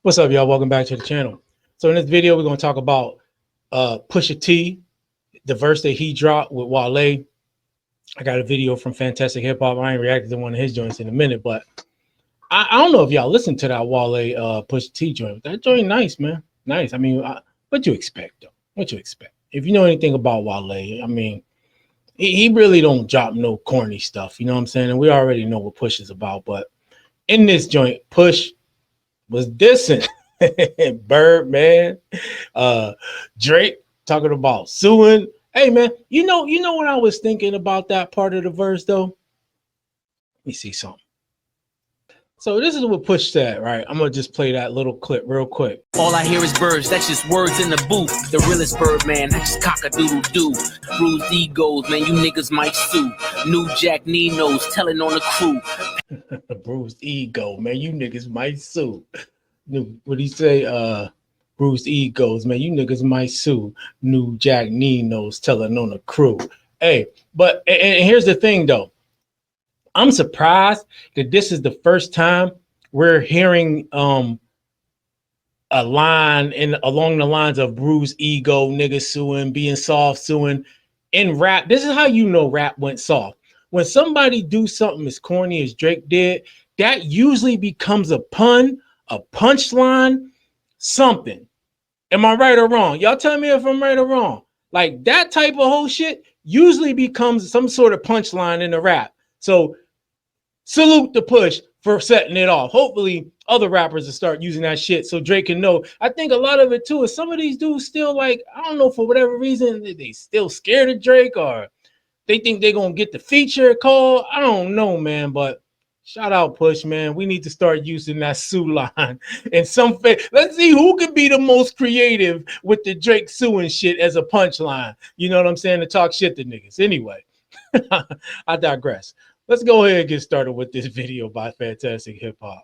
What's up, y'all? Welcome back to the channel. So in this video, we're going to talk about Pusha T, the verse that he dropped with Wale. I got a video from Fantastic Hip Hop. I ain't reacted to one of his joints in a minute, but I don't know if y'all listened to that Wale Pusha T joint. That joint nice, man. Nice. I mean, what you expect, though? What you expect? If you know anything about Wale, I mean, he really don't drop no corny stuff. You know what I'm saying? And we already know what Push is about. But in this joint, Push was dissing Birdman, Drake talking about suing. Hey man, you know what I was thinking about that part of the verse though? Let me see something. So this is what Push said, right? I'm gonna just play that little clip real quick. All I hear is birds, that's just words in the booth. The realest Birdman, that's just cock-a-doodle-doo. Bruised egos, man, you niggas might sue. New Jack Nino's telling on the crew. Bruised ego, man, you niggas might sue. What he say? Bruised egos, man, you niggas might sue. New Jack Nino's telling on the crew. Hey, but and here's the thing though. I'm surprised that this is the first time we're hearing a line along the lines of bruised ego, niggas suing, being soft suing in rap. This is how you know rap went soft. When somebody do something as corny as Drake did, that usually becomes a pun, a punchline, something. Am I right or wrong? Y'all tell me if I'm right or wrong. Like that type of whole shit usually becomes some sort of punchline in the rap. So salute the Push for setting it off. Hopefully other rappers will start using that shit so Drake can know. I think a lot of it too is some of these dudes still like, I don't know, for whatever reason, they still scared of Drake or they think they're going to get the feature call. I don't know, man, but shout out Push, man. We need to start using that sue line. And let's see who can be the most creative with the Drake suing shit as a punchline. You know what I'm saying? To talk shit to niggas. Anyway, I digress. Let's go ahead and get started with this video by Fantastic Hip Hop.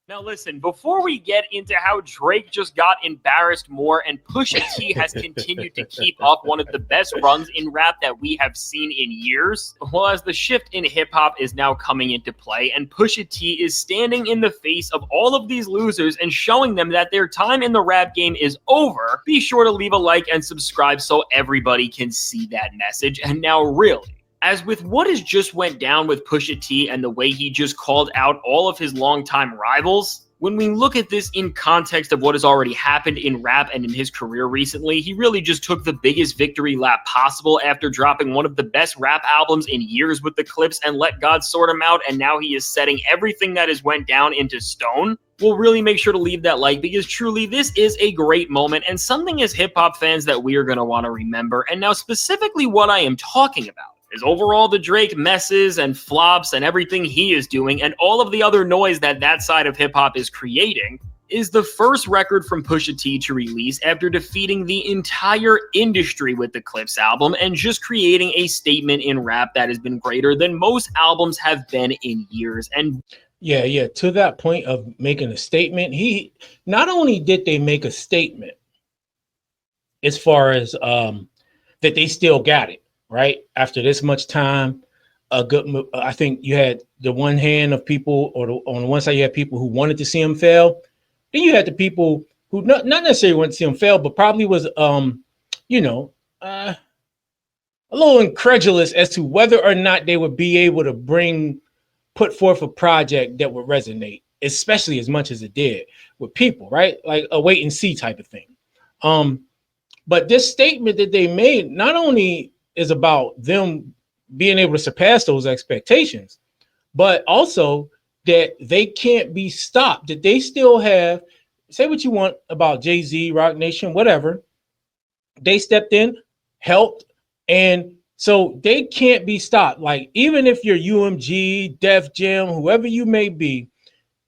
Now listen, before we get into how Drake just got embarrassed more and Pusha T has continued to keep up one of the best runs in rap that we have seen in years, well, as the shift in hip-hop is now coming into play and Pusha T is standing in the face of all of these losers and showing them that their time in the rap game is over, be sure to leave a like and subscribe so everybody can see that message. And now really, as with what has just went down with Pusha T and the way he just called out all of his longtime rivals, when we look at this in context of what has already happened in rap and in his career recently, he really just took the biggest victory lap possible after dropping one of the best rap albums in years with the Clips and Let God Sort Him Out, and now he is setting everything that has went down into stone. We'll really make sure to leave that like because truly this is a great moment and something as hip-hop fans that we are going to want to remember. And now specifically what I am talking about is overall the Drake messes and flops and everything he is doing and all of the other noise that side of hip-hop is creating is the first record from Pusha T to release after defeating the entire industry with the Clips album and just creating a statement in rap that has been greater than most albums have been in years. And yeah, to that point of making a statement, he not only did they make a statement as far as that they still got it. Right after this much time, I think you had the one hand of people, or on the one side you had people who wanted to see him fail. Then you had the people who not necessarily wanted to see him fail, but probably was a little incredulous as to whether or not they would be able to put forth a project that would resonate, especially as much as it did with people, right? Like a wait and see type of thing. But this statement that they made not only is about them being able to surpass those expectations, but also that they can't be stopped, that they still have, say what you want about Jay-Z, Rock Nation, whatever. They stepped in, helped, and so they can't be stopped. Like even if you're UMG, Def Jam, whoever you may be,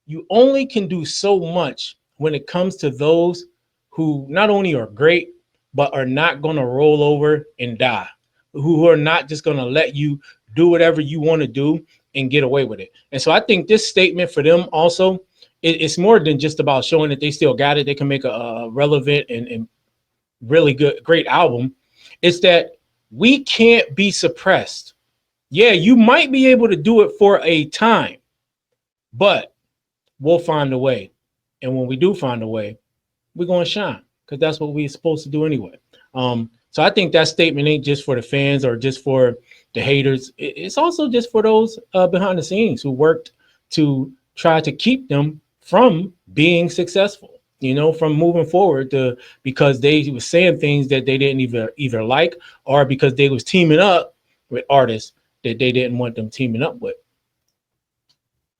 you only can do so much when it comes to those who not only are great, but are not going to roll over and die. Who are not just going to let you do whatever you want to do and get away with it. And so I think this statement for them also, it's more than just about showing that they still got it. They can make a relevant and really great album. It's that we can't be suppressed. Yeah, you might be able to do it for a time, but we'll find a way. And when we do find a way, we're going to shine because that's what we're supposed to do anyway. So I think that statement ain't just for the fans or just for the haters. It's also just for those behind the scenes who worked to try to keep them from being successful, from moving forward because they were saying things that they didn't either like, or because they was teaming up with artists that they didn't want them teaming up with.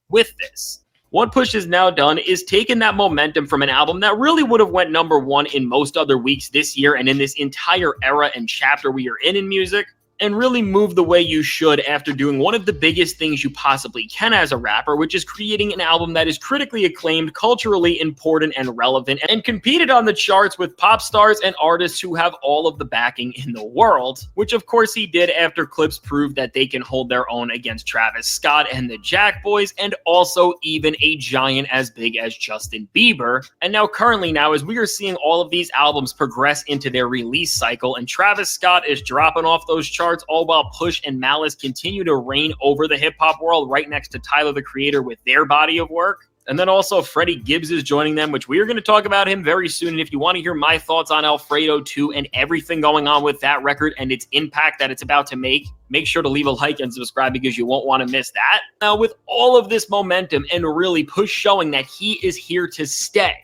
With this, what Push has now done is taken that momentum from an album that really would have went #1 in most other weeks this year and in this entire era and chapter we are in music, and really move the way you should after doing one of the biggest things you possibly can as a rapper, which is creating an album that is critically acclaimed, culturally important and relevant, and competed on the charts with pop stars and artists who have all of the backing in the world, which of course he did after clips proved that they can hold their own against Travis Scott and the Jack Boys, and also even a giant as big as Justin Bieber. And now currently as we are seeing all of these albums progress into their release cycle, and Travis Scott is dropping off those charts, all while Push and Malice continue to reign over the hip-hop world right next to Tyler, the Creator, with their body of work. And then also Freddie Gibbs is joining them, which we are going to talk about him very soon. And if you want to hear my thoughts on Alfredo 2 and everything going on with that record and its impact that it's about to make sure to leave a like and subscribe because you won't want to miss that. Now, with all of this momentum and really Push showing that he is here to stay,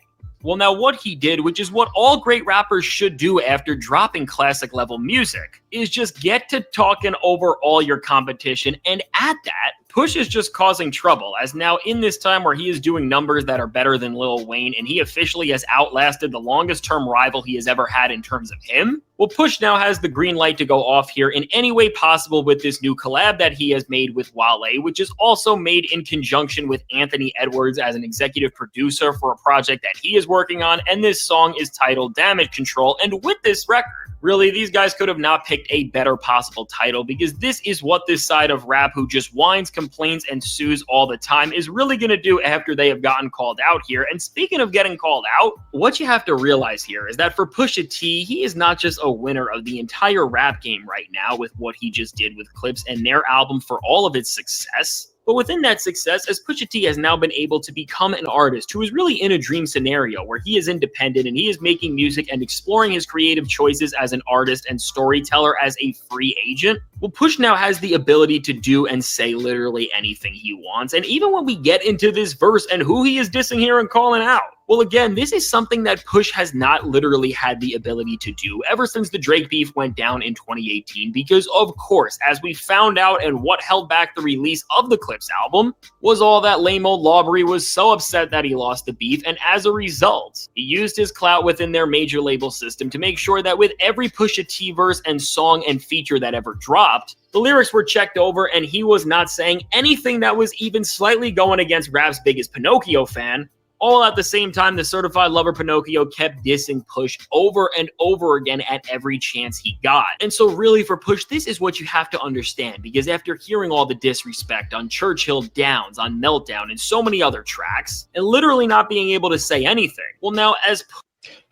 well, now what he did, which is what all great rappers should do after dropping classic level music, is just get to talking over all your competition. And at that, Push is just causing trouble, as now in this time where he is doing numbers that are better than Lil Wayne, and he officially has outlasted the longest term rival he has ever had in terms of him, well, Push now has the green light to go off here in any way possible with this new collab that he has made with Wale, which is also made in conjunction with Anthony Edwards as an executive producer for a project that he is working on, and this song is titled Damage Control. And with this record, really, these guys could have not picked a better possible title, because this is what this side of rap who just whines, complains, and sues all the time is really going to do after they have gotten called out here. And speaking of getting called out, what you have to realize here is that for Pusha T, he is not just a winner of the entire rap game right now with what he just did with Clips and their album for all of its success. But within that success, as Pusha T has now been able to become an artist who is really in a dream scenario where he is independent and he is making music and exploring his creative choices as an artist and storyteller as a free agent, well, Push now has the ability to do and say literally anything he wants. And even when we get into this verse and who he is dissing here and calling out, well, again, this is something that Push has not literally had the ability to do ever since the Drake beef went down in 2018, because of course, as we found out, and what held back the release of the Clips album was all that lame old Lawbury was so upset that he lost the beef, and as a result, he used his clout within their major label system to make sure that with every Pusha T verse and song and feature that ever dropped, the lyrics were checked over and he was not saying anything that was even slightly going against rap's biggest Pinocchio fan. All at the same time, the certified lover Pinocchio kept dissing Push over and over again at every chance he got. And so really for Push, this is what you have to understand, because after hearing all the disrespect on Churchill Downs, on Meltdown, and so many other tracks, and literally not being able to say anything, well, now as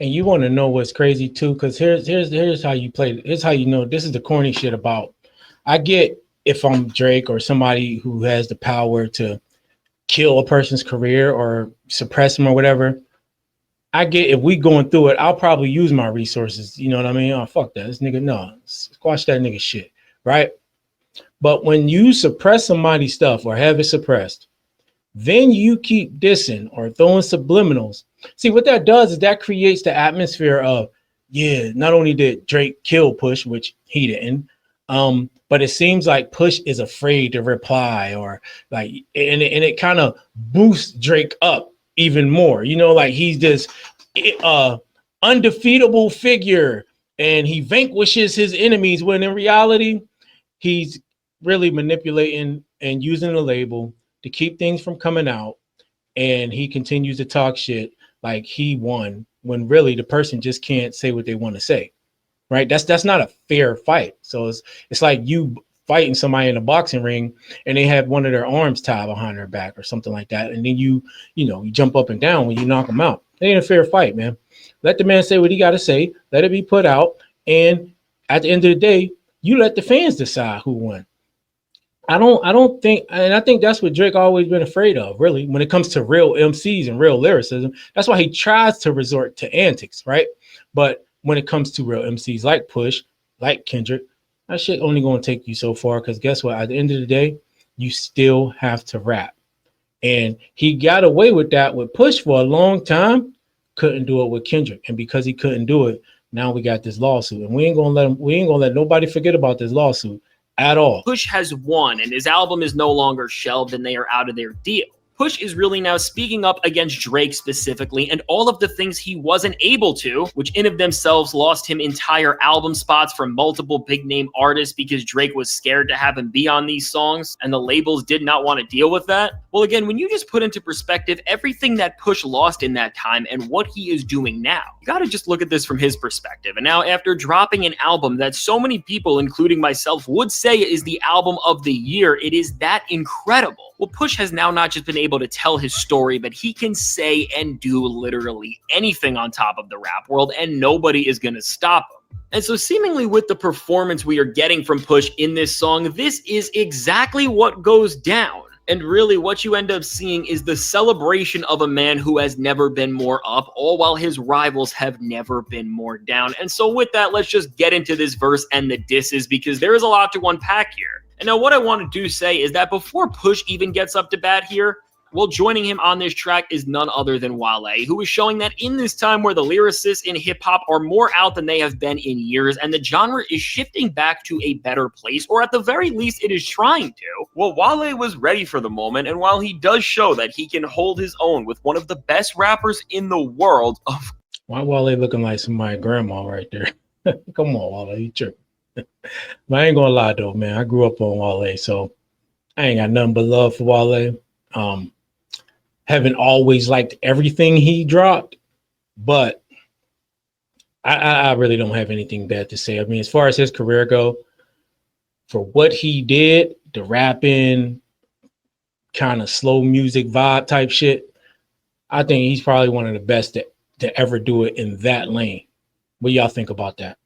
and you want to know what's crazy too, because here's how you play. Here's how you know this is the corny shit about. I get if I'm Drake or somebody who has the power to kill a person's career or suppress them or whatever. I get if we going through it, I'll probably use my resources. You know what I mean? Oh, fuck that. This nigga, no, squash that nigga shit, right? But when you suppress somebody's stuff or have it suppressed, then you keep dissing or throwing subliminals. See, what that does is that creates the atmosphere of, yeah, not only did Drake kill Push, which he didn't, but it seems like Push is afraid to reply, or like, and it kind of boosts Drake up even more. You know, like he's this undefeatable figure and he vanquishes his enemies, when in reality, he's really manipulating and using the label to keep things from coming out. And he continues to talk shit like he won, when really the person just can't say what they want to say. Right? That's not a fair fight. So it's like you fighting somebody in a boxing ring and they have one of their arms tied behind their back or something like that. And then you jump up and down when you knock them out. It ain't a fair fight, man. Let the man say what he got to say. Let it be put out. And at the end of the day, you let the fans decide who won. I don't think, and I think that's what Drake always been afraid of, really, when it comes to real MCs and real lyricism. That's why he tries to resort to antics, right? But when it comes to real MCs like Push, like Kendrick, that shit only gonna take you so far. Because guess what? At the end of the day, you still have to rap. And he got away with that with Push for a long time. Couldn't do it with Kendrick, and because he couldn't do it, now we got this lawsuit, and we ain't gonna let nobody forget about this lawsuit at all. Push has won, and his album is no longer shelved, and they are out of their deal. Push is really now speaking up against Drake specifically and all of the things he wasn't able to, which in of themselves lost him entire album spots from multiple big name artists because Drake was scared to have him be on these songs and the labels did not want to deal with that. Well, again, when you just put into perspective everything that Push lost in that time and what he is doing now, you gotta just look at this from his perspective. And now after dropping an album that so many people, including myself, would say is the album of the year, it is that incredible. Well, Push has now not just been able to tell his story, but he can say and do literally anything on top of the rap world, and nobody is going to stop him. And so seemingly with the performance we are getting from Push in this song, this is exactly what goes down. And really what you end up seeing is the celebration of a man who has never been more up, all while his rivals have never been more down. And so with that, let's just get into this verse and the disses, because there is a lot to unpack here. And now what I want to do say is that before Push even gets up to bat here, well, joining him on this track is none other than Wale, who is showing that in this time where the lyricists in hip-hop are more out than they have been in years, and the genre is shifting back to a better place, or at the very least it is trying to, well, Wale was ready for the moment, and while he does show that he can hold his own with one of the best rappers in the world of... Why Wale looking like somebody's grandma right there? Come on, Wale, you tripping. But I ain't gonna lie though, man. I grew up on Wale, so I ain't got nothing but love for Wale. Haven't always liked everything he dropped, but I really don't have anything bad to say. I mean, as far as his career go, for what he did, the rapping, kind of slow music vibe type shit, I think he's probably one of the best to ever do it in that lane. What y'all think about that?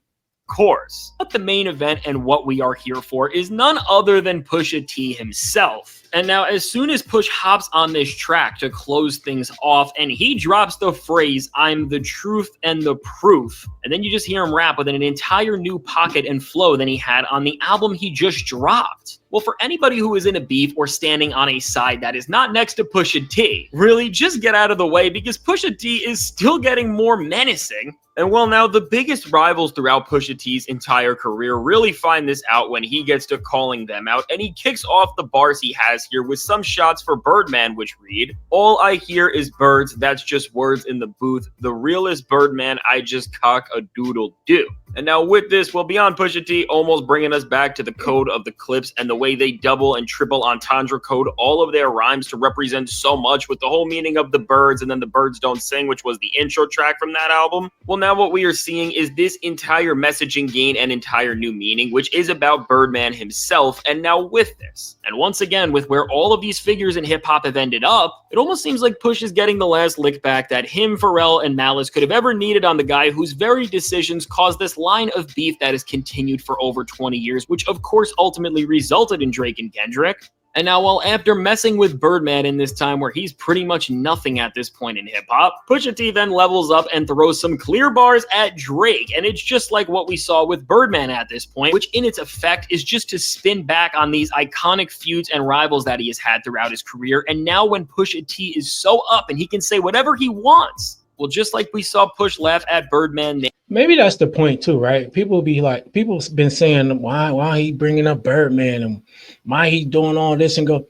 Course. But the main event and what we are here for is none other than Pusha T himself. And now as soon as Push hops on this track to close things off and he drops the phrase, "I'm the truth and the proof," and then you just hear him rap with an entire new pocket and flow than he had on the album he just dropped. Well, for anybody who is in a beef or standing on a side that is not next to Pusha T, really just get out of the way, because Pusha T is still getting more menacing. And well, now the biggest rivals throughout Pusha T's entire career really find this out when he gets to calling them out, and he kicks off the bars he has here with some shots for Birdman, which read, "All I hear is birds, that's just words in the booth. The realest Birdman, I just cock a doodle do." And now with this, well, beyond Pusha T almost bringing us back to the code of the clips and the way they double and triple entendre code all of their rhymes to represent so much, with the whole meaning of the birds and then the birds don't sing, which was the intro track from that album. Well, now what we are seeing is this entire messaging gain an entire new meaning, which is about Birdman himself. And now with this, and once again, with where all of these figures in hip hop have ended up, it almost seems like Push is getting the last lick back that him, Pharrell, and Malice could have ever needed on the guy whose very decisions caused this line of beef that has continued for over 20 years, which of course ultimately resulted in Drake and Kendrick. And now, well, after messing with Birdman in this time where he's pretty much nothing at this point in hip-hop, Pusha T then levels up and throws some clear bars at Drake, and it's just like what we saw with Birdman at this point, which in its effect is just to spin back on these iconic feuds and rivals that he has had throughout his career. And now when Pusha T is so up and he can say whatever he wants, well, just like we saw Push laugh at Birdman. Maybe that's the point too, right? People been saying why he bringing up Birdman and why he doing all this, and go,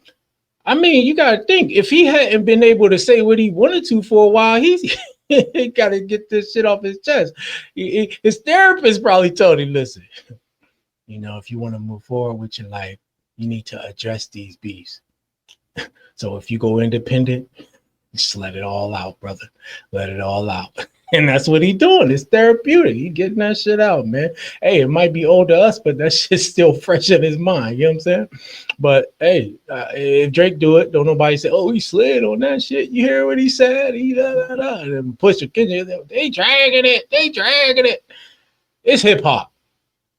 I mean, you got to think, if he hadn't been able to say what he wanted to for a while, he got to get this shit off his chest. His therapist probably told him, listen, you know, if you want to move forward with your life, you need to address these beefs. So if you go independent, just let it all out, brother. Let it all out. And that's what he doing. It's therapeutic. He getting that shit out, man. Hey, it might be old to us, but that shit's still fresh in his mind. You know what I'm saying? But hey, if Drake do it, don't nobody say, oh, he slid on that shit. You hear what he said? He da da da. And Pusha T, they dragging it. They dragging it. It's hip hop.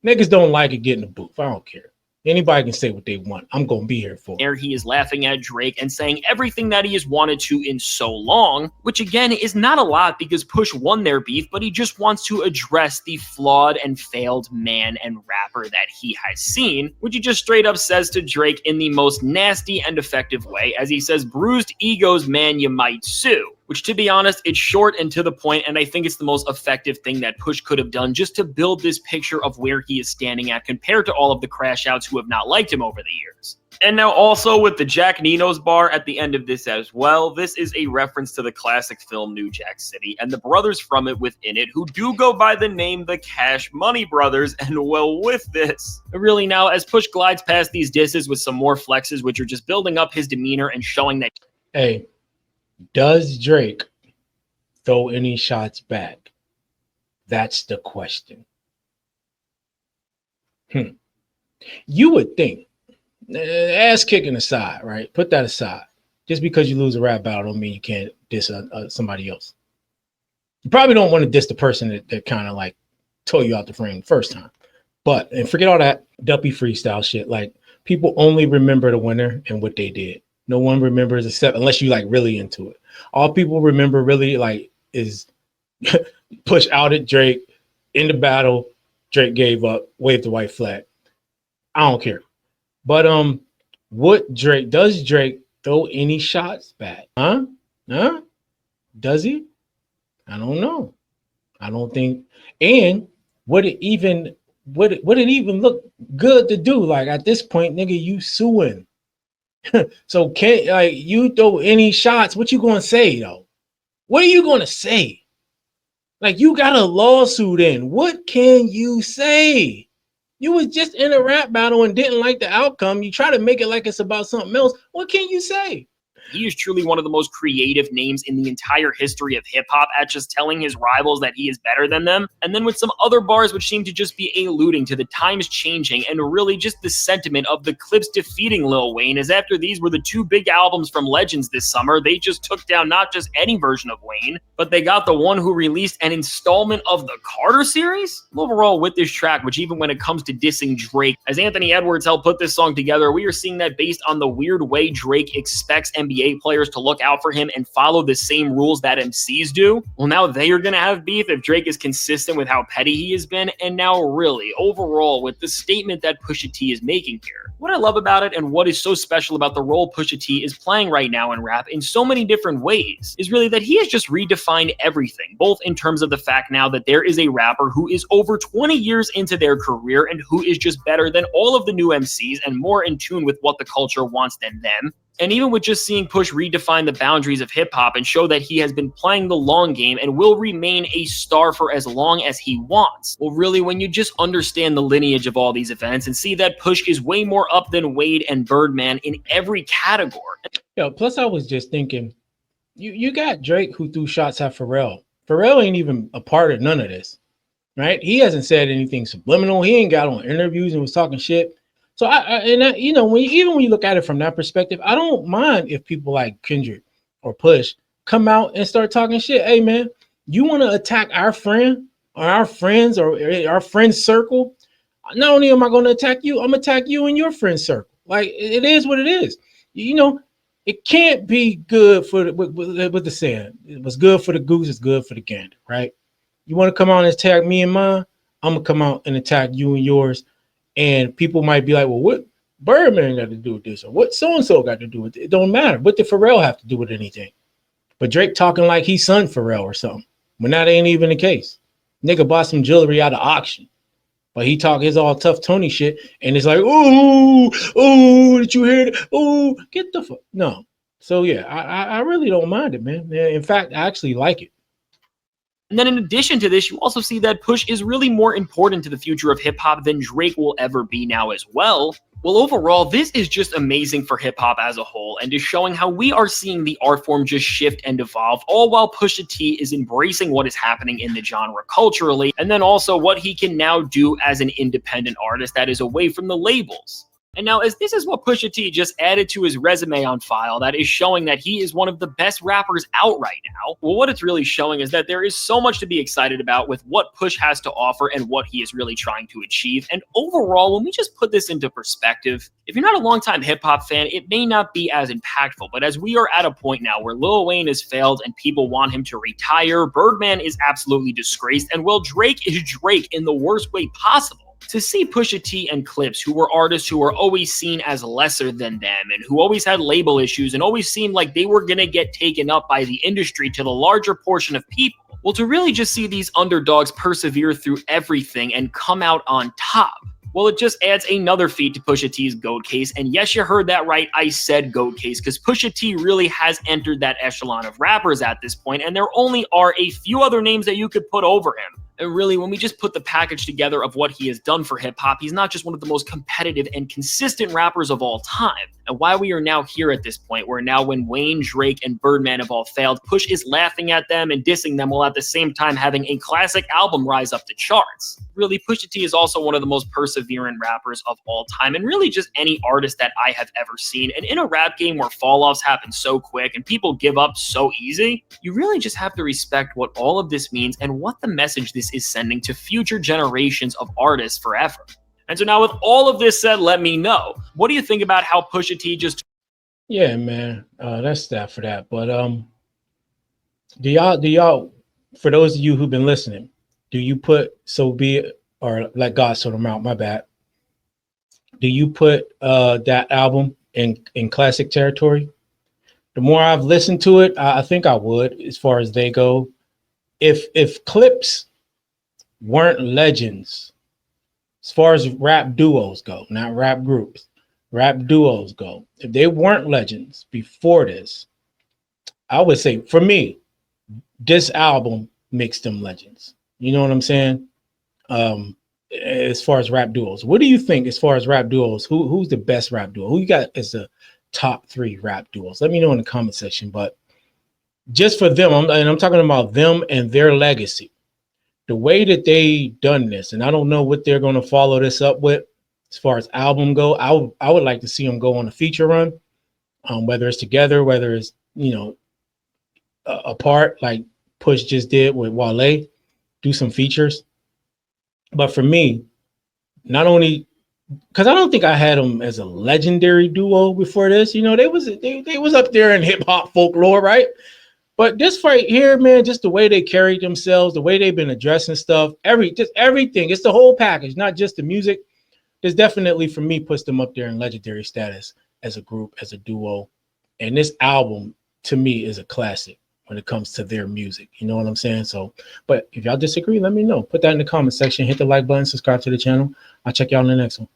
Niggas don't like it getting the booth. I don't care. Anybody can say what they want. I'm gonna be here for it. He is laughing at Drake and saying everything that he has wanted to in so long, which again is not a lot because Push won their beef, but he just wants to address the flawed and failed man and rapper that he has seen, which he just straight up says to Drake in the most nasty and effective way, as he says, bruised egos, man, you might sue. Which, to be honest, it's short and to the point, and I think it's the most effective thing that Push could have done just to build this picture of where he is standing at compared to all of the crash outs who have not liked him over the years. And now also with the Jack Nino's bar at the end of this as well, this is a reference to the classic film New Jack City and the brothers from it within it who do go by the name the Cash Money Brothers. And well, with this, really now as Push glides past these disses with some more flexes, which are just building up his demeanor and showing that, hey, does Drake throw any shots back? That's the question. You would think, ass kicking aside, right? Put that aside. Just because you lose a rap battle don't mean you can't diss somebody else. You probably don't want to diss the person that kind of like tore you out the frame the first time. But, and forget all that duppy freestyle shit. Like, people only remember the winner and what they did. No one remembers except unless you like really into it. All people remember really like is Push out at Drake in the battle. Drake gave up, waved the white flag. I don't care. But does Drake throw any shots back? Huh? Does he? I don't know. I don't think. And would it even look good to do? Like at this point, nigga, you suing. So can't like you throw any shots? What you gonna say though? What are you gonna say? Like you got a lawsuit in. What can you say? You was just in a rap battle and didn't like the outcome. You try to make it like it's about something else. What can you say? He is truly one of the most creative names in the entire history of hip-hop at just telling his rivals that he is better than them. And then with some other bars which seem to just be alluding to the times changing and really just the sentiment of the Clips defeating Lil Wayne, as after these were the two big albums from Legends this summer, they just took down not just any version of Wayne, but they got the one who released an installment of the Carter series. Overall, with this track, which even when it comes to dissing Drake, as Anthony Edwards helped put this song together, we are seeing that based on the weird way Drake expects NBA players to look out for him and follow the same rules that MCs do. Well, now they are going to have beef if Drake is consistent with how petty he has been. And now really, overall, with the statement that Pusha T is making here, what I love about it and what is so special about the role Pusha T is playing right now in rap in so many different ways is really that he has just redefined everything, both in terms of the fact now that there is a rapper who is over 20 years into their career and who is just better than all of the new MCs and more in tune with what the culture wants than them. And even with just seeing Push redefine the boundaries of hip-hop and show that he has been playing the long game and will remain a star for as long as he wants. Well, really, when you just understand the lineage of all these events and see that Push is way more up than Wade and Birdman in every category. Yo, plus I was just thinking, you got Drake who threw shots at Pharrell. Pharrell ain't even a part of none of this, right? He hasn't said anything subliminal. He ain't got on interviews and was talking shit. So you know, when you look at it from that perspective, I don't mind if people like Kendrick or Push come out and start talking shit. Hey man, you want to attack our friend or our friends or our friend's circle? Not only am I going to attack you, I'm gonna attack you in your friend's circle. Like it is what it is. You know, it can't be good for with the saying. It was good for the goose, it's good for the gander, right? You want to come out and attack me and mine? I'm gonna come out and attack you and yours. And people might be like, well, what Birdman got to do with this? Or what so-and-so got to do with it? It don't matter. What did Pharrell have to do with anything? But Drake talking like he son Pharrell or something. When that ain't even the case. Nigga bought some jewelry out of auction. But he talk his all tough Tony shit. And it's like, oh, did you hear that? Oh, get the fuck. No. So, yeah, I really don't mind it, man. In fact, I actually like it. And then in addition to this, you also see that Push is really more important to the future of hip-hop than Drake will ever be now as well. Well, overall, this is just amazing for hip-hop as a whole and is showing how we are seeing the art form just shift and evolve, all while Pusha T is embracing what is happening in the genre culturally, and then also what he can now do as an independent artist that is away from the labels. And now, as this is what Pusha T just added to his resume on file, that is showing that he is one of the best rappers out right now. Well, what it's really showing is that there is so much to be excited about with what Push has to offer and what he is really trying to achieve. And overall, when we just put this into perspective, if you're not a longtime hip-hop fan, it may not be as impactful. But as we are at a point now where Lil Wayne has failed and people want him to retire, Birdman is absolutely disgraced, and well, Drake is Drake in the worst way possible. To see Pusha T and Clips, who were artists who were always seen as lesser than them and who always had label issues and always seemed like they were going to get taken up by the industry to the larger portion of people, well, to really just see these underdogs persevere through everything and come out on top, well, it just adds another feat to Pusha T's GOAT case. And yes, you heard that right, I said GOAT case, because Pusha T really has entered that echelon of rappers at this point, and there only are a few other names that you could put over him. And really, when we just put the package together of what he has done for hip-hop, he's not just one of the most competitive and consistent rappers of all time. And why we are now here at this point, where now when Wayne, Drake, and Birdman have all failed, Push is laughing at them and dissing them while at the same time having a classic album rise up the charts. Really, Pusha T is also one of the most perseverant rappers of all time, and really just any artist that I have ever seen. And in a rap game where fall-offs happen so quick and people give up so easy, you really just have to respect what all of this means and what the message this is sending to future generations of artists forever. And so now with all of this said, let me know, what do you think about how Pusha T just... Yeah, man, that's that for that. But do y'all, for those of you who've been listening, do you put So Be It or Let God Sort Them Out, my bad, do you put that album in classic territory? The more I've listened to it, I think I would, as far as they go. If Clips weren't legends, as far as rap duos go, not rap groups, rap duos go, if they weren't legends before this, I would say, for me, this album makes them legends. You know what I'm saying? As far as rap duos, what do you think as far as rap duos? Who's the best rap duo? Who you got as the top 3 rap duos? Let me know in the comment section. But just for them, I'm talking about them and their legacy. The way that they done this, and I don't know what they're going to follow this up with as far as album go. I would like to see them go on a feature run, whether it's together, whether it's, you know, apart, like Push just did with Wale, do some features. But for me, not only because I don't think I had them as a legendary duo before this, you know, they was up there in hip hop folklore, right? But this right here, man, just the way they carried themselves, the way they've been addressing stuff, everything. It's the whole package, not just the music. This definitely, for me, puts them up there in legendary status as a group, as a duo. And this album, to me, is a classic when it comes to their music. You know what I'm saying? So, but if y'all disagree, let me know. Put that in the comment section. Hit the like button, subscribe to the channel. I'll check y'all in the next one.